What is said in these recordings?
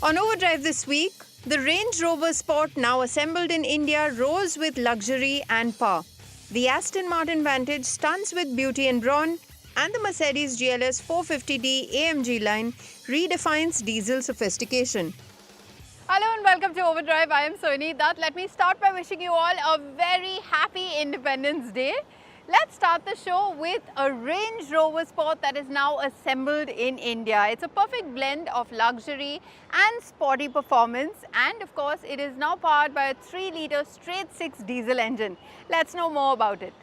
On Overdrive this week, the Range Rover Sport, now assembled in India, rose with luxury and power. The Aston Martin Vantage stunts with beauty and brawn, and the Mercedes GLS 450D AMG line redefines diesel sophistication. Hello and welcome to Overdrive. I am Soni Dutt. Let me start by wishing you all a very happy Independence Day. Let's start the show with a Range Rover Sport that is now assembled in India. It's a perfect blend of luxury and sporty performance, and of course it is now powered by a 3-litre straight-six diesel engine. Let's know more about it.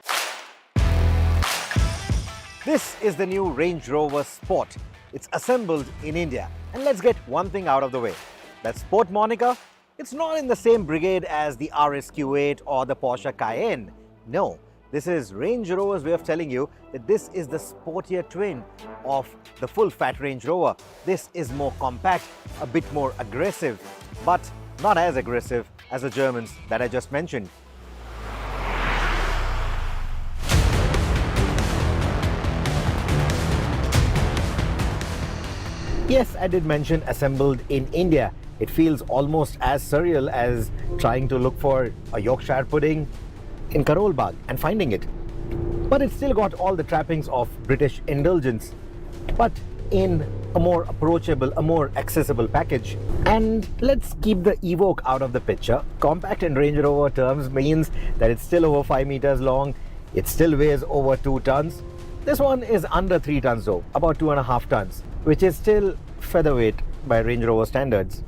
This is the new Range Rover Sport. It's assembled in India. And let's get one thing out of the way. That Sport moniker, it's not in the same brigade as the RSQ8 or the Porsche Cayenne. No. This is Range Rover's way of telling you that this is the sportier twin of the full-fat Range Rover. This is more compact, a bit more aggressive, but not as aggressive as the Germans that I just mentioned. Yes, I did mention assembled in India. It feels almost as surreal as trying to look for a Yorkshire pudding in Karol Bagh and finding it. But it's still got all the trappings of British indulgence, but in a more approachable, a more accessible package. And let's keep the Evoque out of the picture. Compact in Range Rover terms means that it's still over 5 meters long, it still weighs over 2 tons. This one is under 3 tons though, about 2.5 tons, which is still featherweight by Range Rover standards.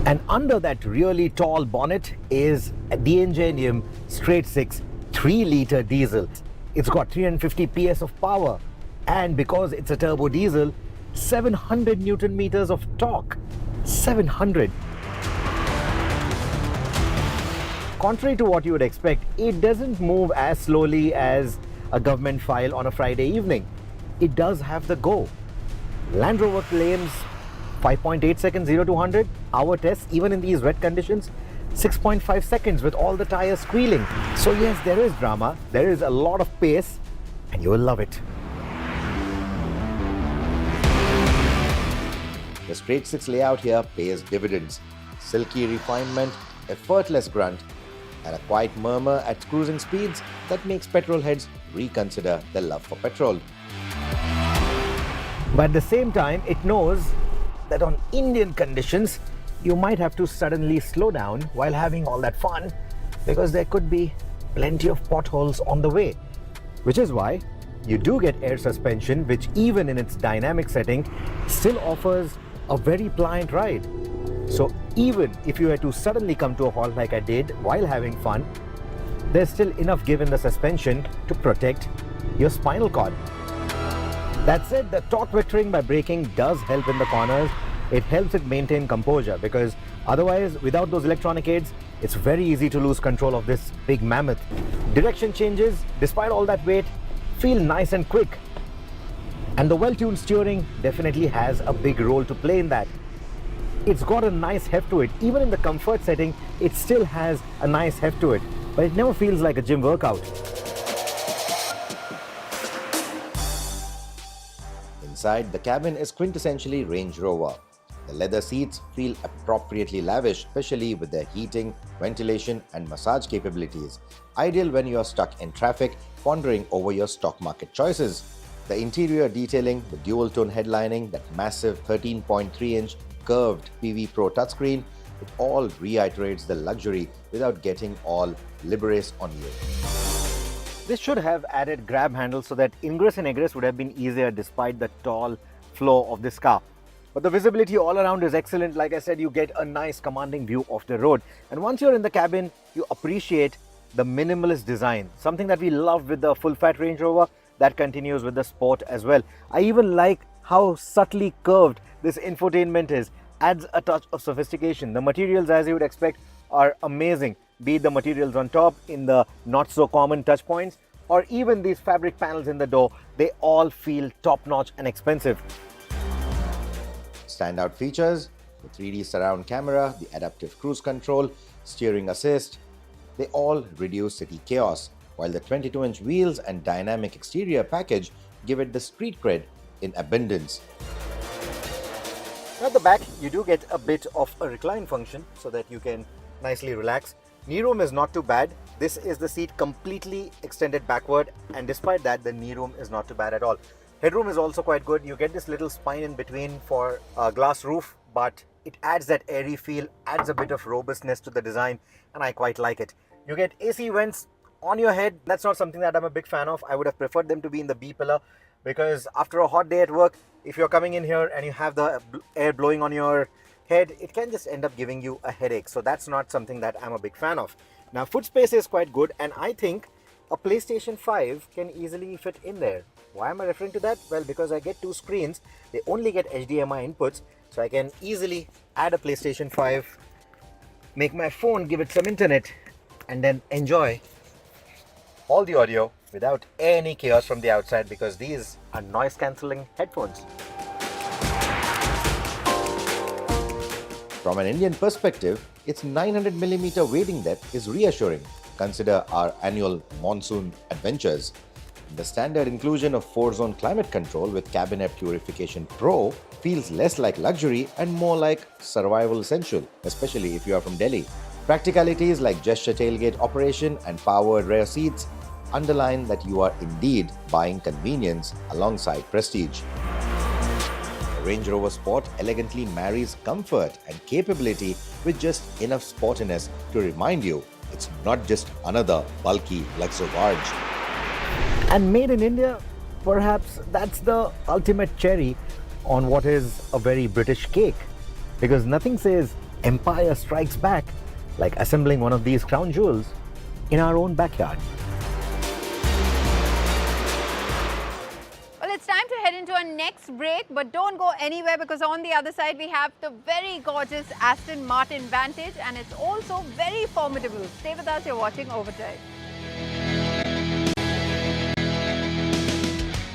And under that really tall bonnet is a D-Ingenium straight-six 3-litre diesel. It's got 350 PS of power, and because it's a turbo diesel, 700 Newton meters of torque. 700. Contrary to what you would expect, it doesn't move as slowly as a government file on a Friday evening. It does have the go. Land Rover claims 5.8 seconds 0 to 100. Our tests, even in these wet conditions, 6.5 seconds with all the tires squealing. So yes, there is drama, there is a lot of pace, and you will love it. The straight-six layout here pays dividends. Silky refinement, effortless grunt, and a quiet murmur at cruising speeds that makes petrol heads reconsider their love for petrol. But at the same time, it knows that on Indian conditions, you might have to suddenly slow down while having all that fun, because there could be plenty of potholes on the way. Which is why you do get air suspension, which even in its dynamic setting still offers a very pliant ride. So even if you were to suddenly come to a halt like I did while having fun, there's still enough give in the suspension to protect your spinal cord. That said, the torque vectoring by braking does help in the corners. It helps it maintain composure, because otherwise, without those electronic aids, it's very easy to lose control of this big mammoth. Direction changes, despite all that weight, feel nice and quick. And the well-tuned steering definitely has a big role to play in that. It's got a nice heft to it. Even in the comfort setting, it still has a nice heft to it, but it never feels like a gym workout. Inside, the cabin is quintessentially Range Rover. The leather seats feel appropriately lavish, especially with their heating, ventilation and massage capabilities. Ideal when you are stuck in traffic, pondering over your stock market choices. The interior detailing, the dual-tone headlining, that massive 13.3-inch curved PV Pro touchscreen, it all reiterates the luxury without getting all liberace on you. This should have added grab handles so that ingress and egress would have been easier despite the tall floor of this car. But the visibility all around is excellent. Like I said, you get a nice commanding view of the road. And once you're in the cabin, you appreciate the minimalist design. Something that we love with the full-fat Range Rover, that continues with the Sport as well. I even like how subtly curved this infotainment is. Adds a touch of sophistication. The materials, as you would expect, are amazing. Be it the materials on top, in the not so common touch points, or even these fabric panels in the door, they all feel top-notch and expensive. Standout features, the 3D surround camera, the adaptive cruise control, steering assist, they all reduce city chaos, while the 22-inch wheels and dynamic exterior package give it the street cred in abundance. At the back, you do get a bit of a recline function so that you can nicely relax. Knee room is not too bad. This is the seat completely extended backward, and despite that, the knee room is not too bad at all. Headroom is also quite good. You get this little spine in between for a glass roof, but it adds that airy feel, adds a bit of robustness to the design, and I quite like it. You get AC vents on your head. That's not something that I'm a big fan of. I would have preferred them to be in the B pillar, because after a hot day at work, if you're coming in here and you have the air blowing on your head, it can just end up giving you a headache. So that's not something that I'm a big fan of. Now, foot space is quite good, and I think a PlayStation 5 can easily fit in there. Why am I referring to that? Well, because I get two screens. They only get HDMI inputs, so I can easily add a PlayStation 5, make my phone give it some internet, and then enjoy all the audio without any chaos from the outside, because these are noise cancelling headphones. From an Indian perspective, its 900mm weighting depth is reassuring. Consider our annual monsoon adventures. The standard inclusion of 4-zone climate control with cabin air purification pro feels less like luxury and more like survival essential, especially if you are from Delhi. Practicalities like gesture tailgate operation and powered rear seats underline that you are indeed buying convenience alongside prestige. The Range Rover Sport elegantly marries comfort and capability with just enough sportiness to remind you it's not just another bulky luxo-barge. And made in India, perhaps that's the ultimate cherry on what is a very British cake, because nothing says Empire strikes back like assembling one of these crown jewels in our own backyard. Well, it's time to head into our next break, but don't go anywhere, because on the other side we have the very gorgeous Aston Martin Vantage, and it's also very formidable. Stay with us, you're watching Overdrive.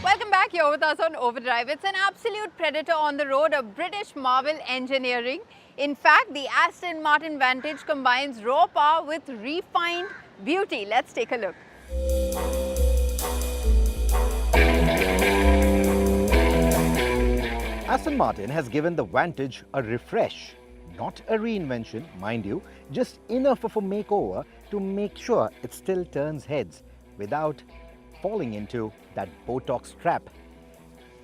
Welcome back, you're with us on Overdrive. It's an absolute predator on the road, a British marvel engineering. In fact, the Aston Martin Vantage combines raw power with refined beauty. Let's take a look. Aston Martin has given the Vantage a refresh, not a reinvention, mind you, just enough of a makeover to make sure it still turns heads without falling into that Botox trap.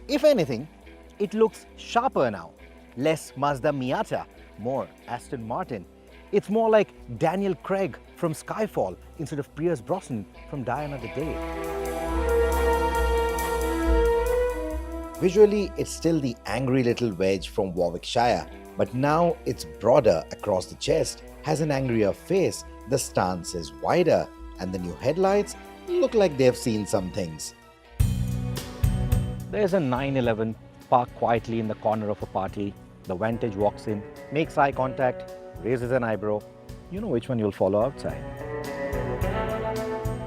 If anything, it looks sharper now, less Mazda Miata, more Aston Martin. It's more like Daniel Craig from Skyfall instead of Pierce Brosnan from Die Another Day. Visually, it's still the angry little wedge from Warwickshire, but now it's broader across the chest, has an angrier face, the stance is wider, and the new headlights look like they've seen some things. There's a 911 parked quietly in the corner of a party. The Vantage walks in, makes eye contact, raises an eyebrow. You know which one you'll follow outside.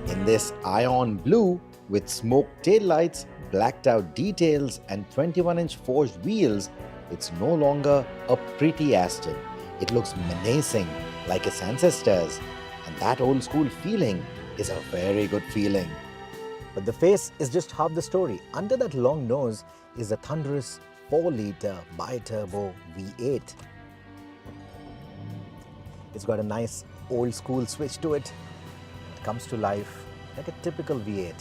In this ion blue with smoked taillights, blacked out details and 21-inch forged wheels, it's no longer a pretty Aston. It looks menacing like its ancestors, and that old school feeling is a very good feeling. But the face is just half the story. Under that long nose is a thunderous 4-litre bi-turbo V8. It's got a nice old school switch to it. It comes to life like a typical V8.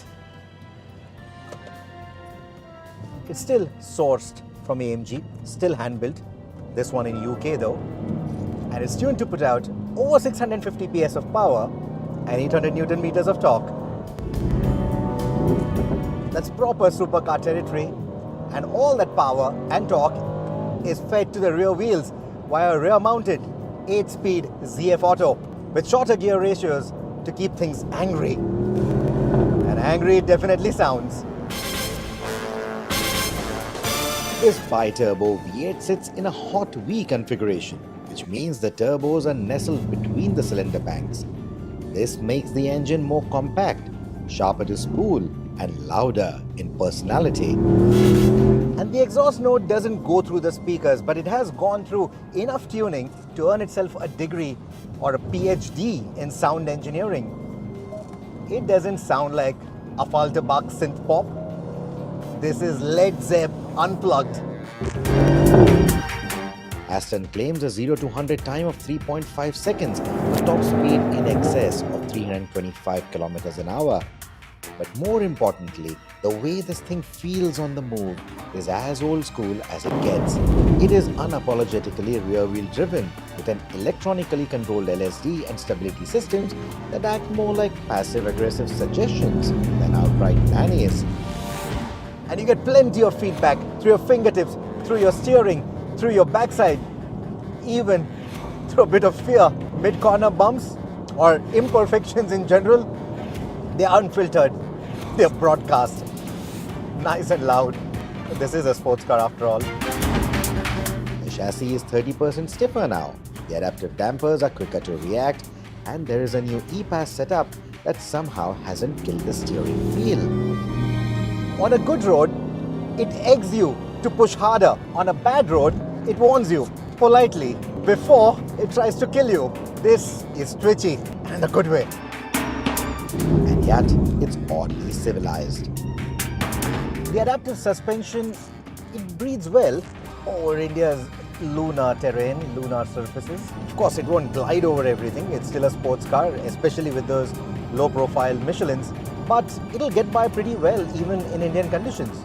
It's still sourced from AMG, still hand-built. This one in UK though. And it's tuned to put out over 650 PS of power and 800 Newton meters of torque. That's proper supercar territory, and all that power and torque is fed to the rear wheels via a rear-mounted 8-speed ZF Auto with shorter gear ratios to keep things angry. And angry it definitely sounds. This bi-turbo V8 sits in a hot V configuration, which means the turbos are nestled between the cylinder banks. This makes the engine more compact, sharper to spool, and louder in personality. And the exhaust note doesn't go through the speakers, but it has gone through enough tuning to earn itself a degree or a PhD in sound engineering. It doesn't sound like a Falterbach synth pop. This is Led Zepp unplugged. Aston claims a 0 to 100 time of 3.5 seconds, a top speed in excess of 325 kilometers an hour. But more importantly, the way this thing feels on the move is as old school as it gets. It is unapologetically rear-wheel driven with an electronically controlled LSD and stability systems that act more like passive-aggressive suggestions than outright nannies. And you get plenty of feedback through your fingertips, through your steering, through your backside, even through a bit of fear. Mid-corner bumps or imperfections in general, they are unfiltered, they're broadcast, nice and loud. This is a sports car after all. The chassis is 30% stiffer now, the adaptive dampers are quicker to react, and there is a new E-Pass setup that somehow hasn't killed the steering feel. On a good road, it eggs you to push harder. On a bad road, it warns you politely before it tries to kill you. This is twitchy and in a good way. And yet, it's oddly civilized. The adaptive suspension, it breathes well over India's lunar terrain, lunar surfaces. Of course, it won't glide over everything. It's still a sports car, especially with those low-profile Michelins. But it'll get by pretty well even in Indian conditions,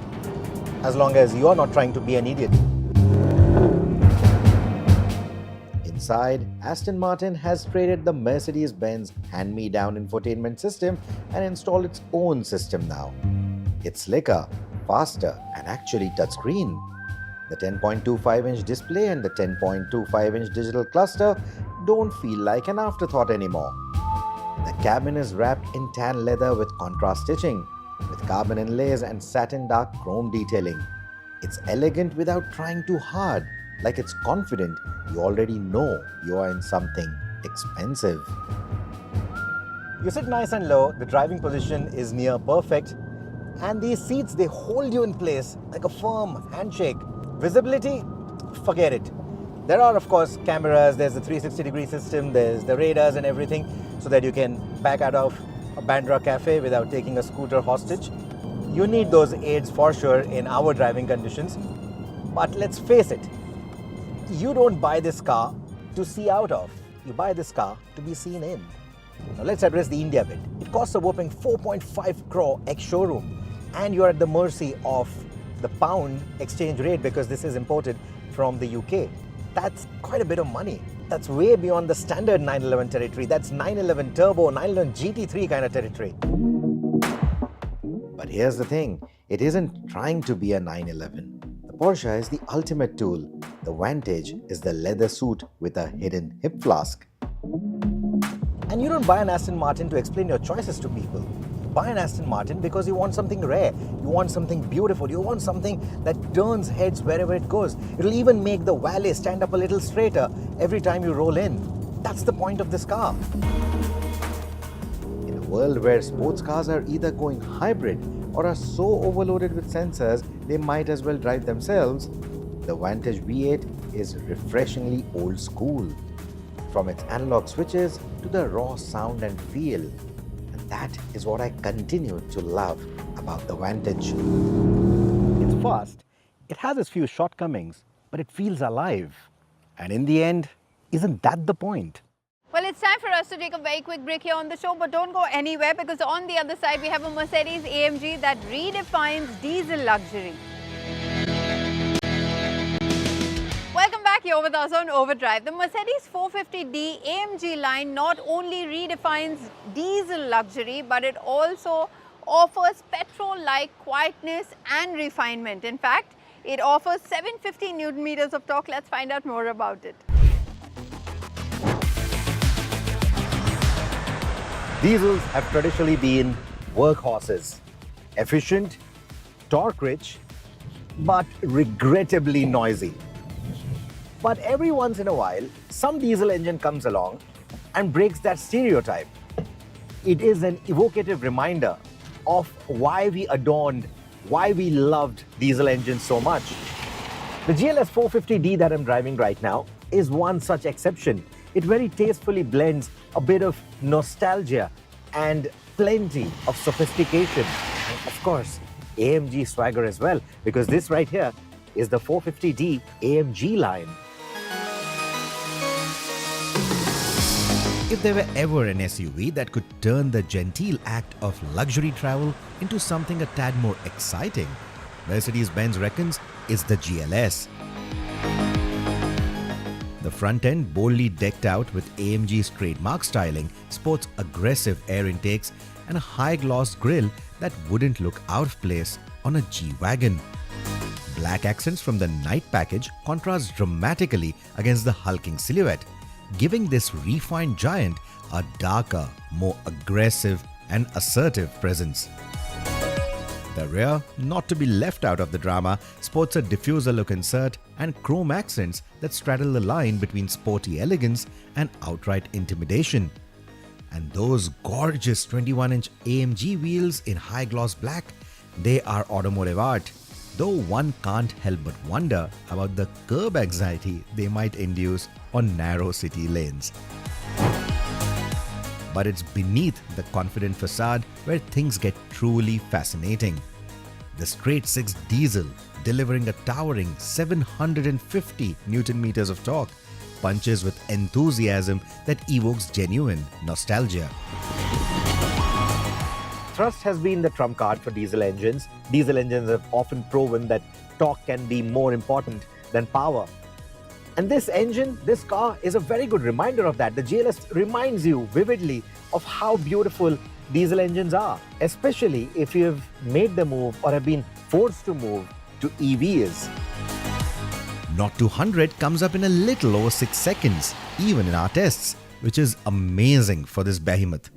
as long as you're not trying to be an idiot. Inside, Aston Martin has traded the Mercedes-Benz hand-me-down infotainment system and installed its own system now. It's slicker, faster, and actually touchscreen. The 10.25-inch display and the 10.25-inch digital cluster don't feel like an afterthought anymore. The cabin is wrapped in tan leather with contrast stitching, with carbon inlays and satin dark chrome detailing. It's elegant without trying too hard, like it's confident you already know you are in something expensive. You sit nice and low, the driving position is near perfect, and these seats, they hold you in place like a firm handshake. Visibility? Forget it. There are, of course, cameras, there's the 360-degree system, there's the radars and everything, so that you can back out of a Bandra cafe without taking a scooter hostage. You need those aids for sure in our driving conditions. But let's face it, you don't buy this car to see out of. You buy this car to be seen in. Now let's address the India bit. It costs a whopping 4.5 crore ex-showroom, and you're at the mercy of the pound exchange rate because this is imported from the UK. That's quite a bit of money. That's way beyond the standard 911 territory. That's 911 Turbo, 911 GT3 kind of territory. But here's the thing, it isn't trying to be a 911. The Porsche is the ultimate tool. The Vantage is the leather suit with a hidden hip flask. And you don't buy an Aston Martin to explain your choices to people. You buy an Aston Martin because you want something rare, you want something beautiful, you want something that turns heads wherever it goes. It'll even make the valet stand up a little straighter every time you roll in. That's the point of this car. In a world where sports cars are either going hybrid or are so overloaded with sensors they might as well drive themselves, the Vantage V8 is refreshingly old school. From its analog switches to the raw sound and feel. And that is what I continue to love about the Vantage. It's fast, it has its few shortcomings, but it feels alive. And in the end, isn't that the point? Well, it's time for us to take a very quick break here on the show, but don't go anywhere because on the other side we have a Mercedes AMG that redefines diesel luxury. Welcome back, you're with us on Overdrive. The Mercedes 450d AMG line not only redefines diesel luxury, but it also offers petrol-like quietness and refinement. In fact, it offers 750 Newton meters of torque. Let's find out more about it. Diesels have traditionally been workhorses. Efficient, torque-rich, but regrettably noisy. But every once in a while, some diesel engine comes along and breaks that stereotype. It is an evocative reminder of why we adorned, why we loved diesel engines so much. The GLS 450d that I'm driving right now is one such exception. It very tastefully blends a bit of nostalgia and plenty of sophistication. And of course, AMG swagger as well, because this right here is the 450d AMG line. If there were ever an SUV that could turn the genteel act of luxury travel into something a tad more exciting, Mercedes-Benz reckons it's the GLS. The front end, boldly decked out with AMG's trademark styling, sports aggressive air intakes and a high-gloss grille that wouldn't look out of place on a G-Wagon. Black accents from the night package contrast dramatically against the hulking silhouette, giving this refined giant a darker, more aggressive and assertive presence. The rear, not to be left out of the drama, sports a diffuser look insert and chrome accents that straddle the line between sporty elegance and outright intimidation. And those gorgeous 21-inch AMG wheels in high-gloss black, they are automotive art, though one can't help but wonder about the curb anxiety they might induce on narrow city lanes. But it's beneath the confident facade where things get truly fascinating. The straight-six diesel, delivering a towering 750 Nm of torque, punches with enthusiasm that evokes genuine nostalgia. Thrust has been the trump card for diesel engines. Diesel engines have often proven that torque can be more important than power. And this car is a very good reminder of that. The GLS reminds you vividly of how beautiful diesel engines are, especially if you've made the move or have been forced to move to EVs. 0 to 100 comes up in a little over 6 seconds, even in our tests, which is amazing for this behemoth.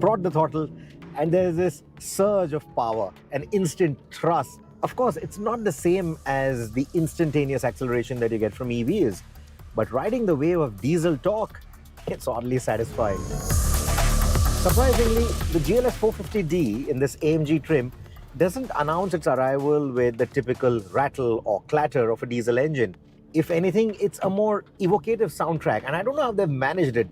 Prod the throttle and there's this surge of power, an instant thrust. Of course, it's not the same as the instantaneous acceleration that you get from EVs, but riding the wave of diesel torque, it's oddly satisfying. Surprisingly, the GLS 450D in this AMG trim doesn't announce its arrival with the typical rattle or clatter of a diesel engine. If anything, it's a more evocative soundtrack, and I don't know how they've managed it.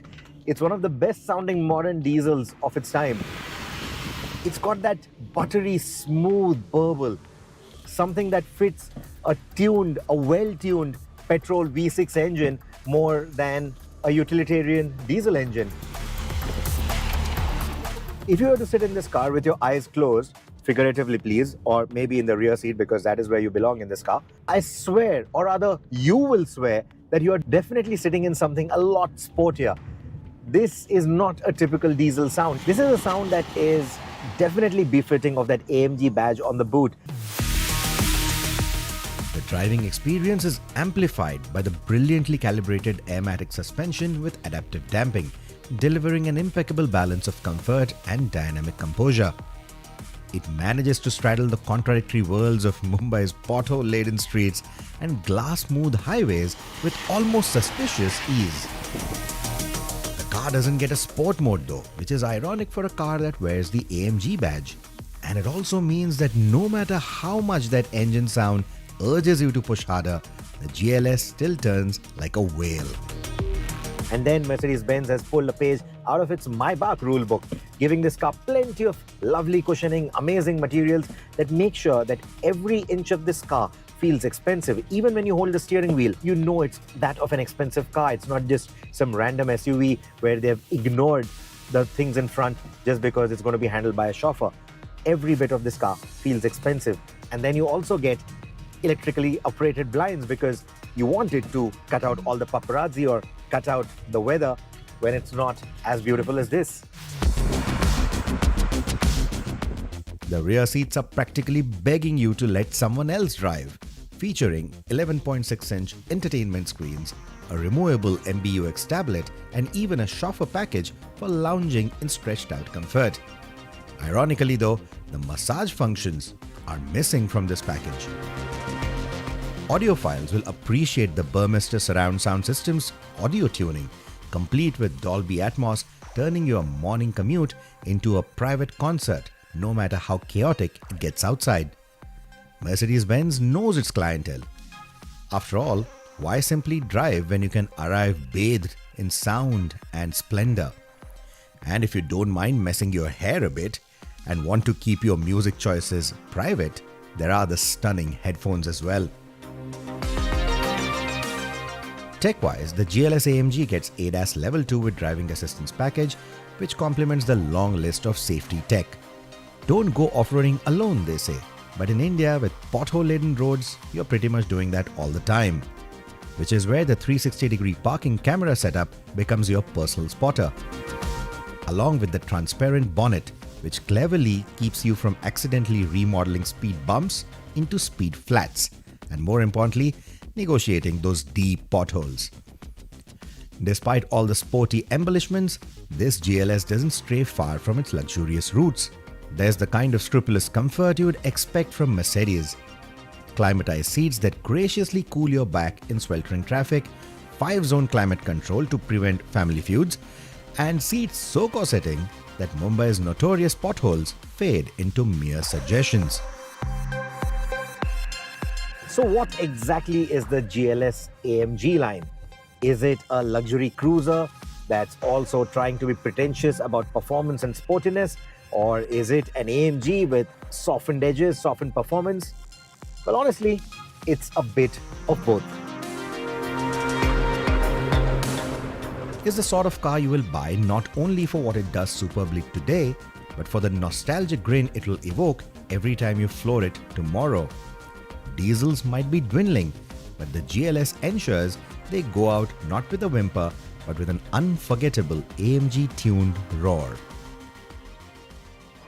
It's one of the best sounding modern diesels of its time. It's got that buttery, smooth burble, something that fits a well-tuned petrol V6 engine more than a utilitarian diesel engine. If you were to sit in this car with your eyes closed, figuratively please, or maybe in the rear seat because that is where you belong in this car, I swear, or rather you will swear, that you are definitely sitting in something a lot sportier. This is not a typical diesel sound. This is a sound that is definitely befitting of that AMG badge on the boot. The driving experience is amplified by the brilliantly calibrated airmatic suspension with adaptive damping, delivering an impeccable balance of comfort and dynamic composure. It manages to straddle the contradictory worlds of Mumbai's pothole-laden streets and glass-smooth highways with almost suspicious ease. The car doesn't get a sport mode though, which is ironic for a car that wears the AMG badge. And it also means that no matter how much that engine sound urges you to push harder, the GLS still turns like a whale. And then Mercedes-Benz has pulled a page out of its Maybach rulebook, giving this car plenty of lovely cushioning, amazing materials that make sure that every inch of this car feels expensive. Even when you hold the steering wheel, you know it's that of an expensive car. It's not just some random SUV where they've ignored the things in front just because it's going to be handled by a chauffeur. Every bit of this car feels expensive. And then you also get electrically operated blinds because you want it to cut out all the paparazzi or cut out the weather when it's not as beautiful as this. The rear seats are practically begging you to let someone else drive, featuring 11.6-inch entertainment screens, a removable MBUX tablet, and even a chauffeur package for lounging in stretched-out comfort. Ironically though, the massage functions are missing from this package. Audiophiles will appreciate the Burmester surround sound system's audio tuning, complete with Dolby Atmos, turning your morning commute into a private concert, no matter how chaotic it gets outside. Mercedes-Benz knows its clientele. After all, why simply drive when you can arrive bathed in sound and splendor? And if you don't mind messing your hair a bit and want to keep your music choices private, there are the stunning headphones as well. Tech-wise, the GLS AMG gets ADAS Level 2 with driving assistance package, which complements the long list of safety tech. Don't go off-roading alone, they say. But in India, with pothole-laden roads, you're pretty much doing that all the time. Which is where the 360-degree parking camera setup becomes your personal spotter. Along with the transparent bonnet, which cleverly keeps you from accidentally remodeling speed bumps into speed flats. And more importantly, negotiating those deep potholes. Despite all the sporty embellishments, this GLS doesn't stray far from its luxurious roots. There's the kind of scrupulous comfort you would expect from Mercedes. Climatized seats that graciously cool your back in sweltering traffic, 5-zone climate control to prevent family feuds, and seats so corseting that Mumbai's notorious potholes fade into mere suggestions. So what exactly is the GLS AMG line? Is it a luxury cruiser that's also trying to be pretentious about performance and sportiness? Or is it an AMG with softened edges, softened performance? Well, honestly, it's a bit of both. Is the sort of car you will buy not only for what it does superbly today, but for the nostalgic grin it will evoke every time you floor it tomorrow. Diesels might be dwindling, but the GLS ensures they go out not with a whimper, but with an unforgettable AMG-tuned roar.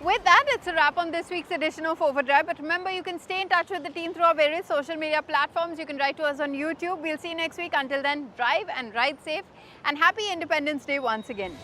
With that, it's a wrap on this week's edition of Overdrive. But remember, you can stay in touch with the team through our various social media platforms. You can write to us on YouTube. We'll see you next week. Until then, drive and ride safe. And happy Independence Day once again.